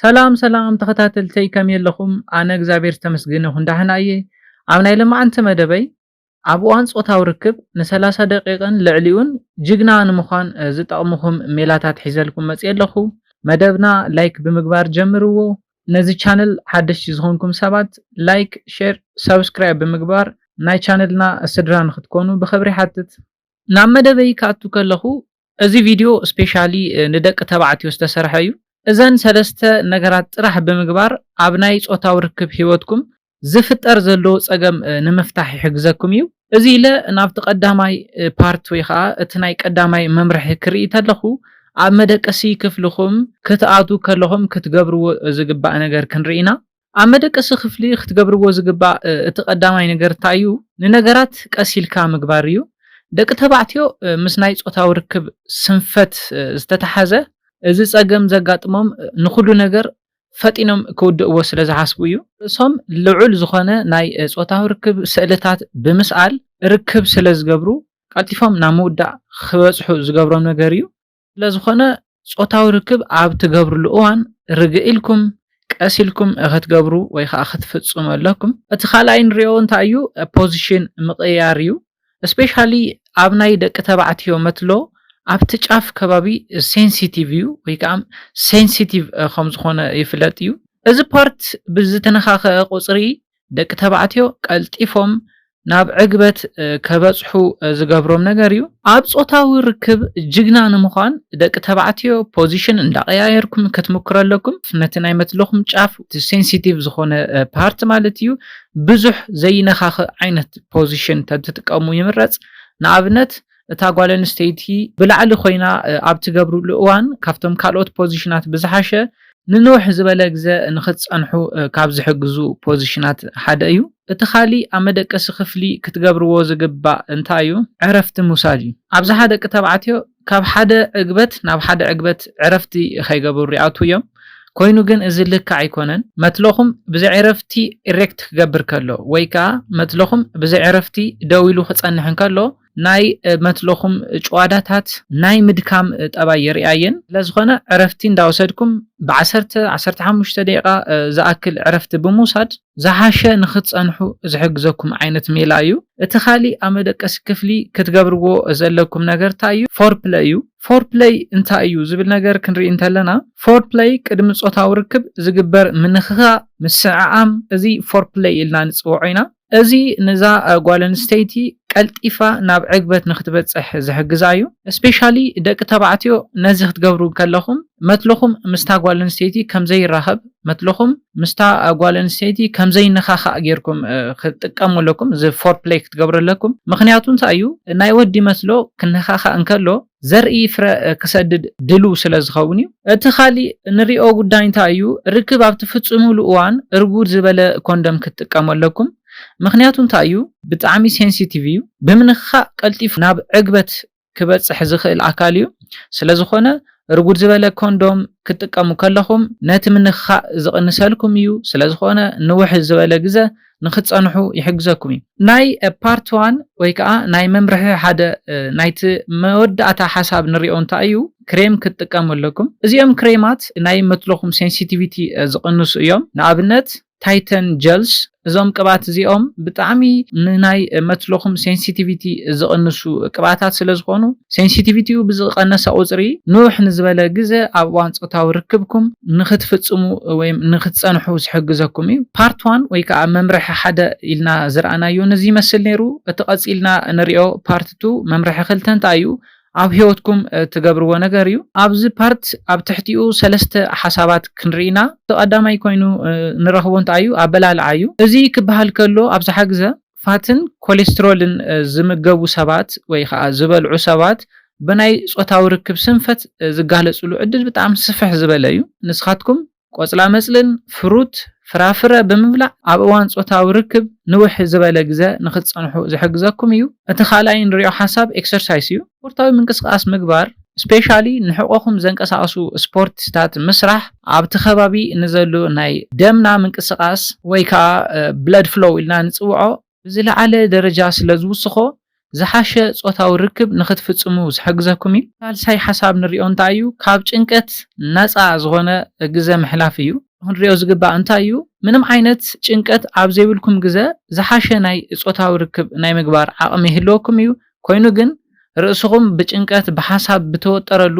ሰላም ተኸታተልተይ ከመይ ኣለኹም? ኣነ እግዚኣብሔር ተመስገን ይኹን ዳሕና እየ። ኣብ ናይ ሎማዓንቲ መደበይ ኣብ እዋን ፆታዊ ርክብ ን30 ደቂቕን ልዕሊኡን ጅግና ንምዃን ዝጠቕሙኹም ሜላታት ሒዘልኩም መፅእ ኣለኹ። መደብና ላይክ ብምግባር ጀምርዎ። ነዚ ቻነል ሓደሽቲ ዝኾንኩም ሰባት ላይክ፣ ሼር፣ ሰብስክራይብ ብምግባር ናይ ቻነልና ስድራ ንኽትኮኑ ብኽብሪ ሓትት። ናብ መደበይ ክኣቱ ከለኹ እዚ ቪድዮ ስፔሻሊ ንደቂ ተባዕትዮ ዝተሰርሐ እዩ። እዘን ሰለስተ ነገራት ጥራሕ ብምግባር ኣብ ናይ ፆታዊ ርክብ ሂወትኩም ዝፍጠር ዘለዎ ፀገም ንምፍታሕ ይሕግዘኩም እዩ። እዚ ኢለ ናብቲ ቀዳማይ ፓርት ወይ ከዓ እቲ ናይ ቀዳማይ መምርሒ ክርኢ ተለኹ ኣብ መደቀሲ ክፍልኹም ክትኣቱ ከለኹም ክትገብርዎ ዝግባእ ነገር ክንርኢ ኢና። ኣብ መደቀሲ ክፍሊ ክትገብርዎ ዝግባእ እቲ ቀዳማይ ነገር እንታይ እዩ? ንነገራት ቀሲልካ ምግባር እዩ። ደቂ ተባዕትዮ ምስ ናይ ፆታዊ ርክብ ስንፈት ዝተተሓዘ እዚ ፀገም ዘጋጥሞም ንኩሉ ነገር ፈጢኖም ክውድእዎ ስለ ዝሓስቡ እዩ። እሶም ልዑል ዝኾነ ናይ ፆታዊ ርክብ ስእልታት ብምስኣል ርክብ ስለ ዝገብሩ ቀልጢፎም ናብ ምውዳእ ክበፅሑ ዝገብሮም ነገር እዩ። ስለዝኾነ ፆታዊ ርክብ ኣብ ትገብርሉ እዋን ርግእ ኢልኩም ቀሲልኩም ክትገብሩ ወይ ከዓ ክትፍፅሙ ኣለኩም። እቲ ካልኣይ ንሪኦ እንታይ እዩ? ፖዚሽን ምቕያር እዩ። ስፔሻሊ ኣብ ናይ ደቂ ተባዕትዮ መትሎ ኣብቲ ጫፍ ከባቢ ሴንሲቲቭ እዩ ወይ ከዓ ሴንሲቲቭ ከም ዝኾነ ይፍለጥ እዩ። እዚ ፓርት ብዝተነኻኸ ቁፅሪ ደቂ ተባዕትዮ ቀልጢፎም ናብ ዕግበት ከበፅሑ ዝገብሮም ነገር እዩ። ኣብ ፆታዊ ርክብ ጅግና ንምዃን ደቂ ተባዕትዮ ፖዚሽን እንዳቀያየርኩም ክትምክሩ ኣለኩም። ነቲ ናይ መትለኹም ጫፍ ሴንሲቲቭ ዝኾነ ፓርት ማለት እዩ ብዙሕ ዘይነኻኽእ ዓይነት ፖዚሽን ተትጥቀሙ ይምረፅ። ንኣብነት እታ ጓል ኣንስተይቲ ብላዕሊ ኮይና ኣብ ትገብርሉ እዋን ካብቶም ካልኦት ፖዚሽናት ብዝሓሸ ንንውሕ ዝበለ ግዜ ንክትፀንሑ ካብ ዝሕግዙ ፖዚሽናት ሓደ እዩ። እቲ ካሊእ ኣብ መደቀሲ ክፍሊ ክትገብርዎ ዝግባእ እንታይ እዩ? ዕረፍቲ ምውሳድ እዩ። ኣብዝሓ ደቂ ተባዕትዮ ካብ ሓደ ዕግበት ናብ ሓደ ዕግበት ዕረፍቲ ከይገብሩ ይኣቱ እዮም። ኮይኑ ግን እዚ ልክዕ ኣይኮነን። መትለኹም ብዘይ ዕረፍቲ ኢሬክት ክገብር ከሎ ወይ ከዓ መትለኹም ብዘይ ዕረፍቲ ደው ኢሉ ክፀንሕ እንከሎ ናይ መትለኹም ጭዋዳታት ናይ ምድካም ጠባይ የርእየን። ስለዝኾነ ዕረፍቲ እንዳወሰድኩም ብ10-15 ደቂቓ ዝኣክል ዕረፍቲ ብምውሳድ ዝሓሸ ንክትፀንሑ ዝሕግዘኩም ዓይነት ሜላ እዩ። እቲ ካሊእ ኣብ መደቀሲ ክፍሊ ክትገብርዎ ዘለኩም ነገር እንታይ እዩ? ፎርፕለይ እዩ። ፎርፕለይ እንታይ እዩ ዝብል ነገር ክንርኢ እንተለና ፎርፕለይ ቅድሚ ፆታዊ ርክብ ዝግበር ምንኽኻእ ምስዕዓም እዚ ፎርፕለይ ኢልና ንፅውዖ ኢና። እዚ ነዛ ጓል ኣንስተይቲ ቀልጢፋ ናብ ዕግበት ንክትበፅሕ ዝሕግዛ እዩ። ስፔሻሊ ደቂ ተባዕትዮ ነዚ ክትገብሩ ከለኹም መትለኹም ምስታ ጓል ኣንስተይቲ ከምዘይራኸብ መትለኹም ምስታ ጓል ኣንስተይቲ ከምዘይነኻኻእ ጌርኩም ክትጥቀሙ ኣለኩም። እዚ ፎርፕለይ ክትገብሩ ኣለኩም። ምክንያቱ እንታይ እዩ? ናይ ወዲ መትሎ ክነኻኻእ እንከሎ ዘርኢ ፍረ ክሰድድ ድልው ስለ ዝኸውን እዩ። እቲ ካሊእ ንሪኦ ጉዳይ እንታይ እዩ? ርክብ ኣብ ትፍፅሙሉ እዋን እርጉድ ዝበለ ኮንደም ክትጥቀሙ ኣለኩም። ምክንያቱ እንታይ እዩ? ብጣዕሚ ሴንሲቲቭ እዩ። ብምንኽኻእ ቀልጢፉ ናብ ዕግበት ክበፅሕ ዝኽእል ኣካል እዩ። ስለዝኾነ እርጉድ ዝበለ ኮንዶም ክትጥቀሙ ከለኹም ነቲ ምንኽኻእ ዝቕንሰልኩም እዩ። ስለዝኾነ ንውሕ ዝበለ ግዜ ንክትፀንሑ ይሕግዘኩም እዩ። ናይ ፓርት 1 ወይ ከዓ ናይ መምርሒ ሓደ ናይቲ መወዳእታ ሓሳብ ንሪኦ እንታይ እዩ? ክሬም ክትጥቀሙ ኣለኩም። እዚኦም ክሬማት ናይ መትለኹም ሴንሲቲቪቲ ዝቕንሱ እዮም። ንኣብነት ታይተን ጀልስ እዞም ቅባት እዚኦም ብጣዕሚ ንናይ መትለኹም ሴንሲቲቪቲ ዝቕንሱ ቅባታት ስለ ዝኾኑ ሴንሲቲቪቲኡ ብዝቐነሰ ቁፅሪ ንውሕ ንዝበለ ግዜ ኣብ እዋን ፆታዊ ርክብኩም ንክትፍፅሙ ወይ ንክትፀንሑ ዝሕግዘኩም እዩ። ፓርት 1 ወይ ከዓ መምርሒ ሓደ ኢልና ዝረኣናዮ ነዚ ይመስል ነይሩ። እቲ ቀፂልና ንሪኦ ፓርት 2 መምርሒ 2 እንታይ እዩ? ኣብ ሂወትኩም ትገብርዎ ነገር እዩ። ኣብዚ ፓርት ኣብ ትሕቲኡ 3 ሓሳባት ክንርኢና። ተቀዳማይ ኮይኑ ንረኽቦ እንታይ እዩ? ኣበላልዓ እዩ። እዚ ክበሃል ከሎ ኣብዝሓ ግዜ ፋትን ኮሌስትሮልን ዝምገቡ ሰባት ወይ ከዓ ዝበልዑ ሰባት ብናይ ፆታዊ ርክብ ስንፈት ዝጋለፅሉ ዕድል ብጣዕሚ ስፍሕ ዝበለ እዩ። ንስኻትኩም ቆፅላ መፅልን ፍሩት ፍራፍረ ብምብላዕ ኣብ እዋን ፆታዊ ርክብ ንውሕ ዝበለ ግዜ ንክትፀንሑ ዝሕግዘኩም እዩ። እቲ ካልኣይ ንሪኦ ሓሳብ ኤክሰርሳይዝ እዩ። ስፖርታዊ ምንቅስቃስ ምግባር ስፔሻሊ ንሕቆኹም ዘንቀሳቀሱ ስፖርትታት ምስራሕ ኣብቲ ከባቢ ንዘሎ ናይ ደምና ምንቅስቃስ ወይ ከዓ ብለድ ፍሎው ኢልና ንፅውዖ ብዝለዓለ ደረጃ ስለ ዝውስኾ ዝሓሸ ጾታዊ ርክብ ንኽትፍጽሙ ዝሕግዘኩም እዩ። ሳልሳይ ሓሳብ ንሪኦ እንታይ እዩ? ካብ ጭንቀት ነፃ ዝኾነ ግዜ ምሕላፍ እዩ። ክንሪኦ ዝግባእ እንታይ እዩ? ምንም ዓይነት ጭንቀት ኣብ ዘይብልኩም ግዜ ዝሓሸ ናይ ጾታዊ ርክብ ናይ ምግባር ዓቕሚ ይህልወኩም እዩ። ኮይኑ ግን ርእስኹም ብጭንቀት ብሓሳብ ብተወጠረሉ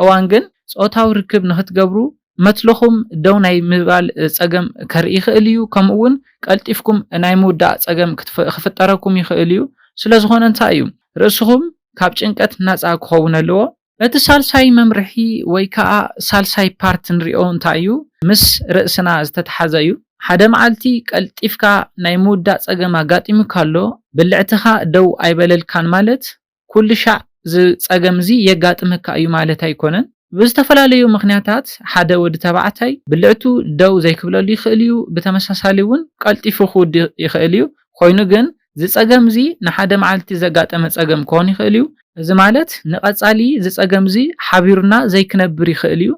እዋን ግን ጾታዊ ርክብ ንኽትገብሩ መትለኹም ደው ናይ ምባል ፀገም ከርኢ ይኽእል እዩ። ከምኡ እውን ቀልጢፍኩም ናይ ምውዳእ ፀገም ክፍጠረኩም ይኽእል እዩ። ስለዝኾነ እንታይ እዩ ርእስኹም ካብ ጭንቀት ነፃ ክኸውን ኣለዎ። እቲ ሳልሳይ መምርሒ ወይ ከዓ ሳልሳይ ፓርት ንሪኦ እንታይ እዩ? ምስ ርእስና ዝተተሓዘ እዩ። ሓደ መዓልቲ ቀልጢፍካ ናይ ምውዳእ ፀገም ኣጋጢሙካ ኣሎ ብልዕትኻ ደው ኣይበለልካን ማለት ኩሉ ሻዕ ፀገም እዚ የጋጥመካ እዩ ማለት ኣይኮነን። ብዝተፈላለዩ ምክንያታት ሓደ ወዲ ተባዕታይ ብልዕቱ ደው ዘይክብለሉ ይኽእል እዩ። ብተመሳሳሊ እውን ቀልጢፉ ክውድእ ይኽእል እዩ። ኮይኑ ግን ዝፀገም እዚ ንሓደ መዓልቲ ዘጋጠመ ፀገም ክኾን ይኽእል እዩ። እዚ ማለት ንቐፃሊ ዝፀገም እዚ ሓቢሩና ዘይክነብር ይኽእል እዩ።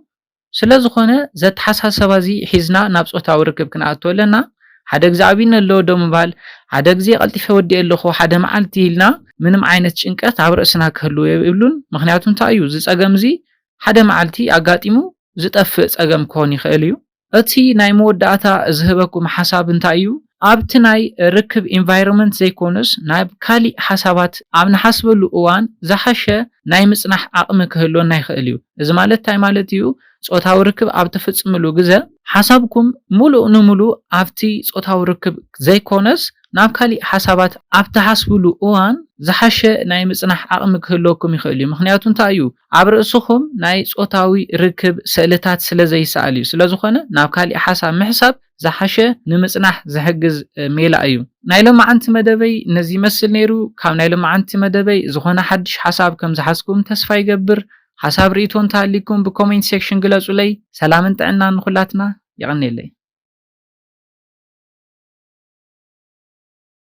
ስለዝኾነ ዘተሓሳሰባ እዚ ሒዝና ናብ ጾታዊ ርክብ ክንኣቱ ኣለና። ሓደ ግዜ ዓብይነ ኣለዎ ዶ ምባል ሓደ ግዜ ቀልጢፈ ወዲእ ኣለኹ ሓደ መዓልቲ ኢልና ምንም ዓይነት ጭንቀት ኣብ ርእስና ክህልው የብሉን። ምክንያቱ እንታይ እዩ ዝፀገም እዚ ሓደ መዓልቲ ኣጋጢሙ ዝጠፍእ ፀገም ክኾን ይኽእል እዩ። እቲ ናይ መወዳእታ ዝህበኩም ሓሳብ እንታይ እዩ? ኣብቲ ናይ ርክብ ኢንቫይሮንመንት ዘይኮንስ ናብ ካሊእ ሓሳባት ኣብ ንሓስበሉ እዋን ዝሓሸ ናይ ምጽናሕ ዓቕሚ ክህልወና ይኽእል እዩ። እዚ ማለት እንታይ ማለት እዩ? ጾታዊ ርክብ ኣብ ትፍጽምሉ ግዜ ሓሳብኩም ሙሉእ ንሙሉእ ኣብቲ ጾታዊ ርክብ ዘይኮነስ ናብ ካሊእ ሓሳባት ኣብ ትሓስብሉ እዋን ዝሓሸ ናይ ምጽናሕ ዓቕሚ ክህልወኩም ይኽእል እዩ። ምክንያቱ እንታይ እዩ? ኣብ ርእስኹም ናይ ጾታዊ ርክብ ስእልታት ስለ ዘይሰኣል እዩ። ስለዝኾነ ናብ ካሊእ ሓሳብ ምሕሳብ ዝሓሸ ንምጽናሕ ዝሕግዝ ሜላ እዩ። ናይ ሎማዓንቲ መደበይ ነዚ ይመስል ነይሩ። ካብ ናይ ሎማዓንቲ መደበይ ዝኾነ ሓድሽ ሓሳብ ከም ዝሓዝኩም ተስፋ ይገብር። ሓሳብ ርእይቶ እንተሃሊኩም ብኮሜንት ሴክሽን ግለጹለይ። ሰላምን ጥዕናን ንኹላትና ይቕኒለይ።